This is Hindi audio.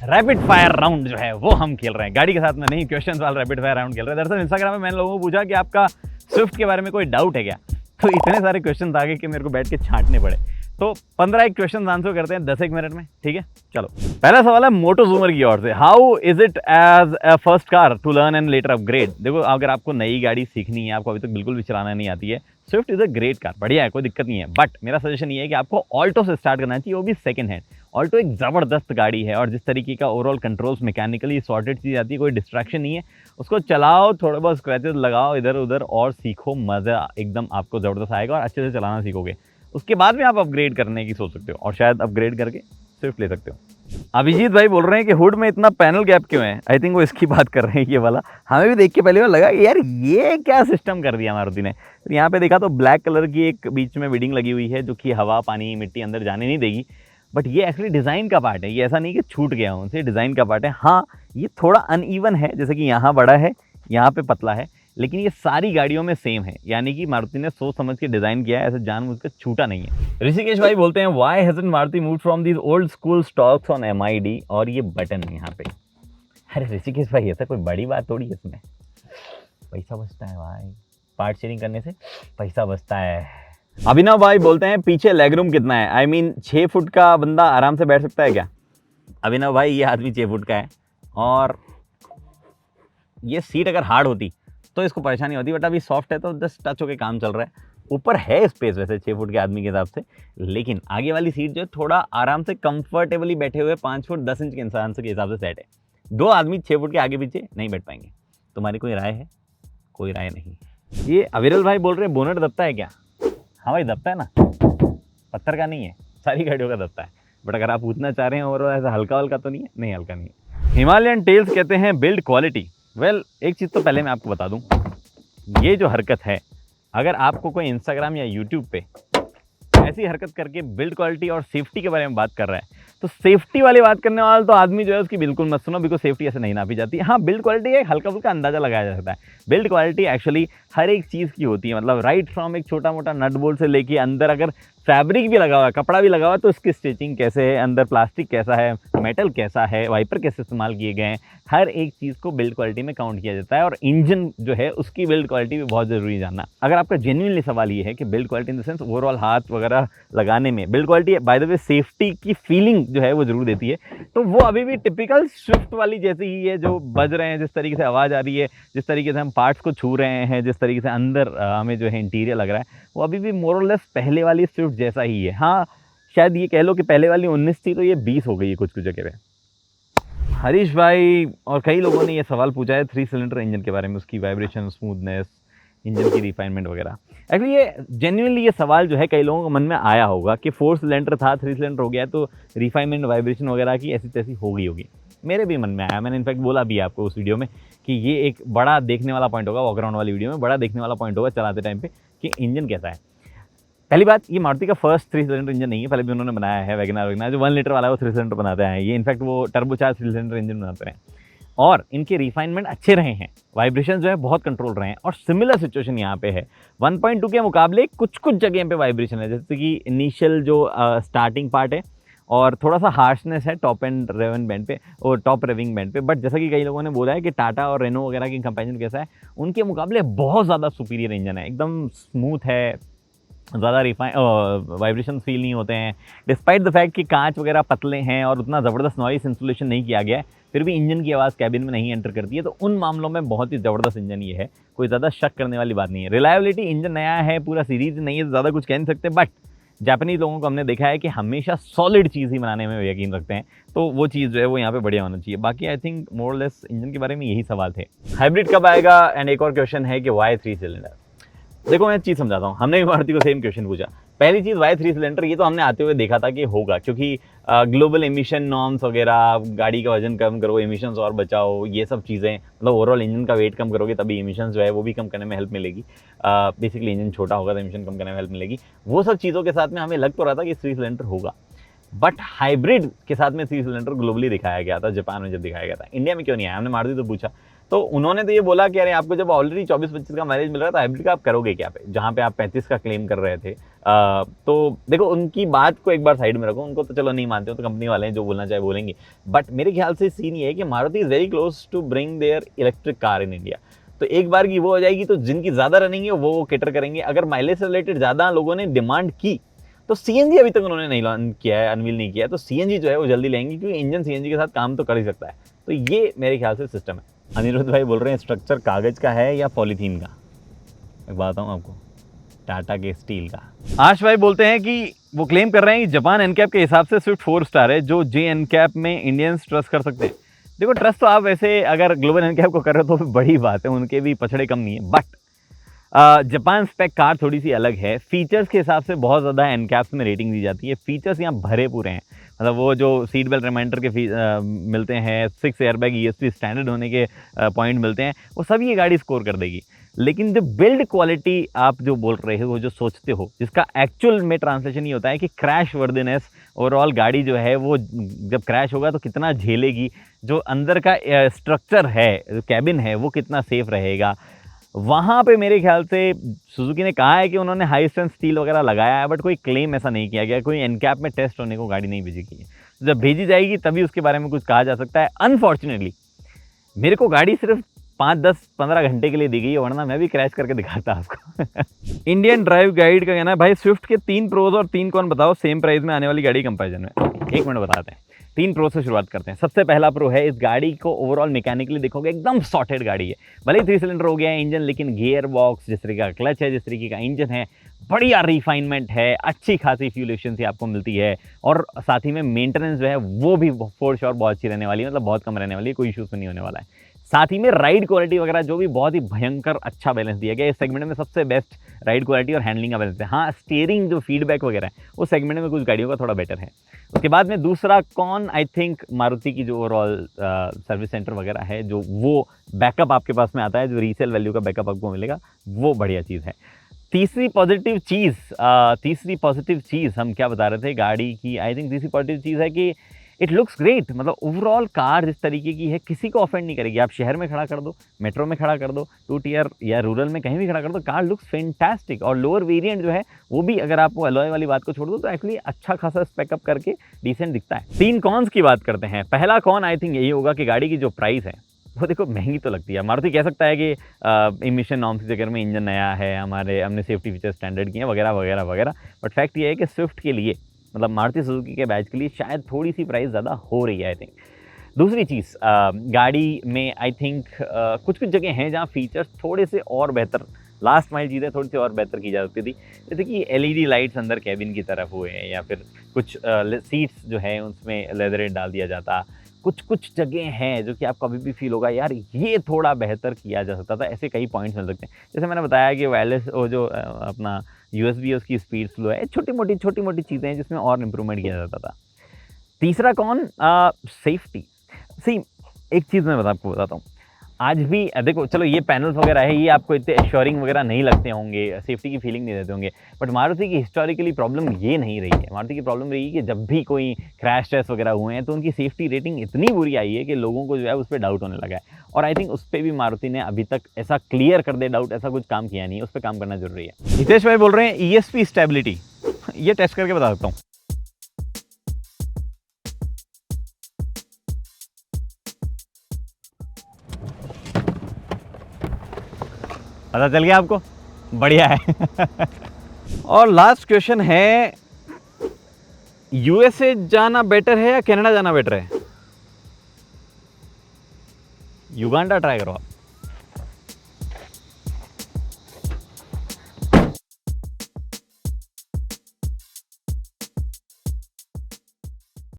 रैपिड फायर राउंड जो है वो हम खेल रहे हैं गाड़ी के साथ में, नहीं क्वेश्चन वाला रैपिड फायर राउंड खेल रहे हैं। दरअसल इंस्टाग्राम में मैंने लोगों को पूछा कि आपका स्विफ्ट के बारे में कोई डाउट है क्या, तो इतने सारे क्वेश्चन आ गए कि मेरे को बैठ के छांटने पड़े। तो 15 एक क्वेश्चन आंसर करते हैं 10 एक मिनट में, ठीक है। चलो, पहला सवाल है मोटो जूमर की ओर से, how is it as a first car to learn and later upgrade. देखो, अगर आपको नई गाड़ी सीखनी है, आपको अभी तक बिल्कुल भी चलाना नहीं आती है, Swift is a great car, बढ़िया है, कोई दिक्कत नहीं है। बट मेरा सजेशन ये है कि आपको ऑल्टो से स्टार्ट करना चाहिए, वो भी सेकंड हैंड। ऑल्टो एक ज़बरदस्त गाड़ी है और जिस तरीके का ओवरऑल कंट्रोल्स मैकेनिकली सॉर्टेड चीज़ आती है, कोई डिस्ट्रैक्शन नहीं है। उसको चलाओ, थोड़ा बहुत स्क्रैचेस लगाओ इधर उधर और सीखो, मज़ा एकदम आपको ज़बरदस्त आएगा और अच्छे से चलाना सीखोगे। उसके बाद में आप अपग्रेड करने की सोच सकते हो और शायद अपग्रेड करके स्विफ्ट ले सकते हो। अभिजीत भाई बोल रहे हैं कि हुड में इतना पैनल गैप क्यों है। आई थिंक वो इसकी बात कर रहे हैं, ये वाला हमें भी देख के पहले बार लगा कि यार ये क्या सिस्टम कर दिया मारुति ने। तो यहाँ पे देखा तो ब्लैक कलर की एक बीच में बिडिंग लगी हुई है जो कि हवा पानी मिट्टी अंदर जाने नहीं देगी। बट ये एक्चुअली डिज़ाइन का पार्ट है, ये ऐसा नहीं कि छूट गया उनसे, डिज़ाइन का पार्ट है। हाँ, ये थोड़ा अनइवन है, जैसे कि यहाँ बड़ा है यहाँ पे पतला है, लेकिन ये सारी गाड़ियों में सेम है, यानी कि मारुति ने सोच समझ के डिज़ाइन किया है, ऐसे जानबूझकर छूटा नहीं है। ऋषिकेश भाई बोलते हैं why hasn't Maruti moved from these old school stocks on MID, और ये बटन है यहाँ पे। अरे ऋषिकेश भाई, ऐसा कोई बड़ी बात थोड़ी है इसमें, पैसा बचता है भाई, पार्ट शेयरिंग करने से पैसा बचता है। अभिनव भाई बोलते हैं पीछे लेग रूम कितना है, आई मीन 6 फुट का बंदा आराम से बैठ सकता है क्या। अभिनव भाई, ये आदमी 6 फुट का है और ये सीट अगर हार्ड होती तो इसको परेशानी होती, बट अभी सॉफ्ट है तो जस्ट टच होकर काम चल रहा है। ऊपर है स्पेस वैसे 6 फुट के आदमी के हिसाब से, लेकिन आगे वाली सीट जो है थोड़ा आराम से कंफर्टेबली बैठे हुए 5 फुट 10 इंच के इंसान के हिसाब से सेट है। 2 आदमी 6 फुट के आगे पीछे नहीं बैठ पाएंगे। तुम्हारी कोई राय है? कोई राय नहीं। ये अविरल भाई बोल रहे हैं बोनट दबता है क्या। हाँ भाई, दबता है ना, पत्थर का नहीं है, सारी गाड़ियों का दबता है। बट अगर आप पूछना चाह रहे हैं और ऐसा हल्का हल्का तो नहीं है, नहीं हल्का नहीं है। हिमालयन टेल्स कहते हैं बिल्ड क्वालिटी। वेल, एक चीज़ तो पहले मैं आपको बता दूं, ये जो हरकत है, अगर आपको कोई इंस्टाग्राम या यूट्यूब पे ऐसी हरकत करके बिल्ड क्वालिटी और सेफ्टी के बारे में बात कर रहा है, तो सेफ्टी वाली बात करने वाला तो आदमी जो है उसकी बिल्कुल मत सुनो, बिल्कुल सेफ्टी ऐसे नहीं नापी जाती। हाँ, बिल्ड क्वालिटी एक हल्का फुल्का अंदाजा लगाया जा सकता है। बिल्ड क्वालिटी एक्चुअली हर एक चीज़ की होती है, मतलब राइट फ्रॉम एक छोटा मोटा नट बोल्ट से लेके अंदर अगर फैब्रिक भी लगा हुआ है, कपड़ा भी लगा हुआ है, तो उसकी स्टिचिंग कैसे है, अंदर प्लास्टिक कैसा है, मेटल कैसा है, वाइपर कैसे इस्तेमाल किए गए हैं, हर एक चीज़ को बिल्ड क्वालिटी में काउंट किया जाता है। और इंजन जो है उसकी बिल्ड क्वालिटी भी बहुत ज़रूरी जानना। अगर आपका जेन्युइनली सवाल ये है कि build quality in the sense overall हाथ वगैरह लगाने में build quality, by the way safety की फीलिंग जो है वो जरूर देती है, तो वो अभी भी टिपिकल स्विफ्ट वाली जैसी ही है। जो बज रहे हैं, जिस तरीके से आवाज़ आ रही है, जिस तरीके से हम पार्ट्स को छू रहे हैं, जिस तरीके से अंदर हमें जो है इंटीरियर लग रहा है, वो अभी भी मोर और लेस पहले वाली स्विफ्ट जैसा ही है। हाँ, शायद ये कह लो कि पहले वाली 19 थी तो ये 20 हो गई है कुछ कुछ जगह पे। हरीश भाई और कई लोगों ने ये सवाल पूछा है 3 सिलेंडर इंजन के बारे में, उसकी वाइब्रेशन, स्मूथनेस, इंजन की रिफाइनमेंट वगैरह। एक्चुअली ये जेन्युइनली ये सवाल जो है कई लोगों के मन में आया होगा कि 4 सिलेंडर था 3 सिलेंडर हो गया तो रिफाइनमेंट वाइब्रेशन वगैरह की ऐसी तैसी हो गई होगी। मेरे भी मन में आया, मैंने इनफैक्ट बोला भी आपको उस वीडियो में कि ये एक बड़ा देखने वाला पॉइंट होगा, वॉकअराउंड वाली वीडियो में बड़ा देखने वाला पॉइंट होगा चलाते टाइम पे कि इंजन कैसा है। पहली बात, ये मारुति का फर्स्ट 3 सिलेंडर इंजन नहीं है, पहले भी उन्होंने बनाया है वैगनआर जो 1 लीटर वाला है वो 3 सिलेंडर बनाते हैं। ये इनफैक्ट वो टर्बोचार्ज 3 सिलेंडर इंजन बनाते हैं और इनके रिफाइनमेंट अच्छे रहे हैं, वाइब्रेशन जो है बहुत कंट्रोल रहे हैं। और सिमिलर सिचुएशन यहाँ पे है, 1.2 के मुकाबले कुछ कुछ जगह पे वाइब्रेशन है, जैसे कि इनिशियल जो स्टार्टिंग पार्ट है और थोड़ा सा हार्शनेस है टॉप एंड रेवन बैंड पे और टॉप रेविंग बैंड पे। बट जैसा कि कई लोगों ने बोला है कि टाटा और रेनो वगैरह की कंपैरिजन कैसा है, उनके मुकाबले बहुत ज़्यादा सुपीरियर इंजन है, एकदम स्मूथ है, ज़्यादा वाइब्रेशन फील नहीं होते हैं। डिस्पाइट द फैक्ट कि कांच वगैरह पतले हैं और उतना ज़बरदस्त नॉइस इंसुलेशन नहीं किया गया है, फिर भी इंजन की आवाज़ कैबिन में नहीं एंटर करती है। तो उन मामलों में बहुत ही ज़बरदस्त इंजन ये है, कोई ज़्यादा शक करने वाली बात नहीं है। रिलायबिलिटी, इंजन नया है, पूरा सीरीज नहीं है, ज़्यादा कुछ कह नहीं सकते। बट जापानीज लोगों को हमने देखा है कि हमेशा सॉलिड चीज़ ही बनाने में यकीन रखते हैं, तो वो चीज़ जो है वो यहाँ पे बढ़िया होना चाहिए। बाकी I think more less engine के बारे में यही सवाल थे। हाइब्रिड कब आएगा, एंड एक और क्वेश्चन है कि वाई 3 सिलेंडर। देखो, मैं चीज़ समझाता हूँ, हमने भी मारुति को सेम क्वेश्चन पूछा। पहली चीज़, वाई 3 सिलेंडर, ये तो हमने आते हुए देखा था कि होगा, क्योंकि ग्लोबल एमिशन नॉर्म्स वगैरह, गाड़ी का वजन कम करो, एमिशंस और बचाओ, ये सब चीज़ें, मतलब ओवरऑल इंजन का वेट कम करोगे तभी एमिशन जो है वो भी कम करने में हेल्प मिलेगी। बेसिकली इंजन छोटा होगा तो एमिशन कम करने में हेल्प मिलेगी। वो सब चीज़ों के साथ में हमें लग तो रहा था कि 3 सिलेंडर होगा, बट हाइब्रिड के साथ में 3 सिलेंडर ग्लोबली दिखाया गया था, जापान में जब दिखाया गया था। इंडिया में क्यों नहीं आया, हमने मारुति तो पूछा। तो उन्होंने तो ये बोला कि अरे आपको जब ऑलरेडी 24-25 का माइलेज मिल रहा है तो हाइब्रिड का आप करोगे क्या पे, जहाँ पे आप 35 का क्लेम कर रहे थे। तो देखो उनकी बात को एक बार साइड में रखो, उनको तो चलो नहीं मानते हो, तो कंपनी वाले हैं जो बोलना चाहे बोलेंगे। बट मेरे ख्याल से सीन ये है कि Maruti is very close to bring their electric car in India. तो एक बार की वो हो जाएगी तो जिनकी ज़्यादा रनिंग है वो कैटर करेंगे। अगर माइलेज से रिलेटेड ज़्यादा लोगों ने डिमांड की तो सीएनजी अभी तक उन्होंने नहीं लॉन्च किया है, अनवील नहीं किया है, तो सीएनजी जो है वो जल्दी लेंगे, क्योंकि इंजन सीएनजी के साथ काम तो कर ही सकता है। तो ये मेरे ख्याल से सिस्टम है। अनिरुद्ध भाई बोल रहे हैं स्ट्रक्चर कागज का है या पॉलीथीन का। मैं बताऊँ आपको, टाटा के स्टील का। आश भाई बोलते हैं कि वो क्लेम कर रहे हैं कि जापान एनकैप के हिसाब से स्विफ्ट 4 स्टार है, जो जे एनकैप में इंडियंस ट्रस्ट कर सकते हैं। देखो ट्रस्ट तो आप वैसे अगर ग्लोबल एनकैप को कर रहे हो तो बड़ी बात है, उनके भी पछड़े कम नहीं है। बट जापान स्पेक कार थोड़ी सी अलग है। फीचर्स के हिसाब से बहुत ज़्यादा एनकैप्स में रेटिंग दी जाती है। फीचर्स यहाँ भरे पूरे हैं, मतलब वो जो सीट बेल्ट रिमाइंडर के मिलते हैं, 6 एयरबैग ESP स्टैंडर्ड होने के पॉइंट मिलते हैं, वो सब ये गाड़ी स्कोर कर देगी। लेकिन जो बिल्ड क्वालिटी आप जो बोल रहे हो, जो सोचते हो, जिसका एक्चुअल में ट्रांसलेशन ये होता है कि क्रैश वर्दिनेस, ओवरऑल गाड़ी जो है वो जब क्रैश होगा तो कितना झेलेगी, जो अंदर का स्ट्रक्चर है, जो कैबिन है, वो कितना सेफ रहेगा, वहाँ पे मेरे ख्याल से सुजुकी ने कहा है कि उन्होंने हाई स्ट्रेंथ स्टील वगैरह लगाया है, बट कोई क्लेम ऐसा नहीं किया गया, कोई एनकैप में टेस्ट होने को गाड़ी नहीं भेजी गई है। जब भेजी जाएगी तभी उसके बारे में कुछ कहा जा सकता है। अनफॉर्चुनेटली मेरे को गाड़ी सिर्फ 5, 10, 15 घंटे के लिए दी गई है, वरना मैं भी क्रैश करके दिखाता आपको। इंडियन ड्राइव गाइड का कहना है भाई स्विफ्ट के 3 प्रोज और 3 कॉन बताओ सेम प्राइस में आने वाली गाड़ी कंपैरिजन में। 1 मिनट बताते हैं। 3 प्रो से शुरुआत करते हैं। सबसे पहला प्रो है, इस गाड़ी को ओवरऑल मैकेनिकली देखोगे एकदम सॉर्टेड गाड़ी है। भले ही 3 सिलेंडर हो गया है इंजन, लेकिन गियर बॉक्स, जिस तरीके का क्लच है, जिस तरीके का इंजन है, बढ़िया रिफाइनमेंट है, अच्छी खासी फ्यूल एफिशिएंसी आपको मिलती है। और साथ ही में मेंटेनेंस जो है वो भी फॉर श्योर बहुत अच्छी रहने वाली है, मतलब बहुत कम रहने वाली है, कोई इशूज़ नहीं होने वाला है। साथ ही में राइड क्वालिटी वगैरह जो भी बहुत ही भयंकर अच्छा बैलेंस दिया गया है। इस सेगमेंट में सबसे बेस्ट राइड क्वालिटी और हैंडलिंग का बैलेंस है। हाँ, स्टीयरिंग जो फीडबैक वगैरह है उस सेगमेंट में कुछ गाड़ियों का थोड़ा बेटर है। उसके बाद में दूसरा कौन, आई थिंक मारुति की जो ओवरऑल सर्विस सेंटर वगैरह है, जो वो बैकअप आपके पास में आता है, जो रीसेल वैल्यू का बैकअप आपको मिलेगा, वो बढ़िया चीज़ है। तीसरी पॉजिटिव चीज़ हम क्या बता रहे थे गाड़ी की, आई थिंक तीसरी पॉजिटिव चीज़ है कि इट लुक्स ग्रेट। मतलब ओवरऑल कार जिस तरीके की है किसी को ऑफेंड नहीं करेगी। आप शहर में खड़ा कर दो, मेट्रो में खड़ा कर दो, 2 टियर या रूरल में कहीं भी खड़ा कर दो, कार लुक्स फैंटास्टिक। और लोअर वेरिएंट जो है वो भी, अगर आप वो अलॉय वाली बात को छोड़ दो तो एक्चुअली अच्छा खासा स्पेकअप करके डिसेंट दिखता है। 3 कॉन्स की बात करते हैं। पहला कॉन आई थिंक यही होगा कि गाड़ी की जो प्राइस है वो देखो महंगी तो लगती है। मारुति कह सकता है कि इमिशन नॉर्म्स के चक्कर में इंजन नया है, हमने सेफ्टी फीचर स्टैंडर्ड किए हैं वगैरह वगैरह वगैरह, बट फैक्ट ये है कि स्विफ्ट के लिए, मतलब मारुति सुजुकी के बैच के लिए शायद थोड़ी सी प्राइस ज़्यादा हो रही है आई थिंक। दूसरी चीज़, गाड़ी में आई थिंक कुछ कुछ जगह हैं जहाँ फीचर्स थोड़े से और बेहतर, लास्ट माइल चीज़ें थोड़ी सी और बेहतर की जा सकती थी। जैसे कि LED लाइट्स अंदर कैबिन की तरफ हुए, या फिर कुछ सीट्स जो है उसमें लेदरेट डाल दिया जाता। कुछ जगह हैं जो कि आपको अभी भी फील होगा यार ये थोड़ा बेहतर किया जा सकता था। ऐसे कई पॉइंट्स मिल सकते हैं। जैसे मैंने बताया कि वायरलेस वो जो अपना USB है उसकी स्पीड स्लो है, छोटी मोटी चीज़ें हैं जिसमें और इम्प्रूवमेंट किया जाता था। तीसरा कौन, सेफ्टी। सी एक चीज़ मैं आपको बताता हूँ, आज भी देखो चलो ये पैनल्स वगैरह है, ये आपको इतने एश्योरिंग वगैरह नहीं लगते होंगे, सेफ्टी की फीलिंग नहीं देते होंगे, बट मारुति की हिस्टोरिकली प्रॉब्लम ये नहीं रही है। मारुति की प्रॉब्लम रही है कि जब भी कोई क्रैश टेस्ट वगैरह हुए हैं तो उनकी सेफ्टी रेटिंग इतनी बुरी आई है कि लोगों को जो है उस पर डाउट होने लगा है। और आई थिंक उस पर भी मारुति ने अभी तक ऐसा क्लियर कर दे डाउट, ऐसा कुछ काम किया नहीं है, उस पर काम करना जरूरी है। हितेश भाई बोल रहे हैं ESP स्टेबिलिटी, ये टेस्ट करके बता सकता हूँ। पता चल गया आपको, बढ़िया है। और लास्ट क्वेश्चन है, USA जाना बेटर है या कनाडा जाना बेटर है? युगांडा ट्राई करो आप।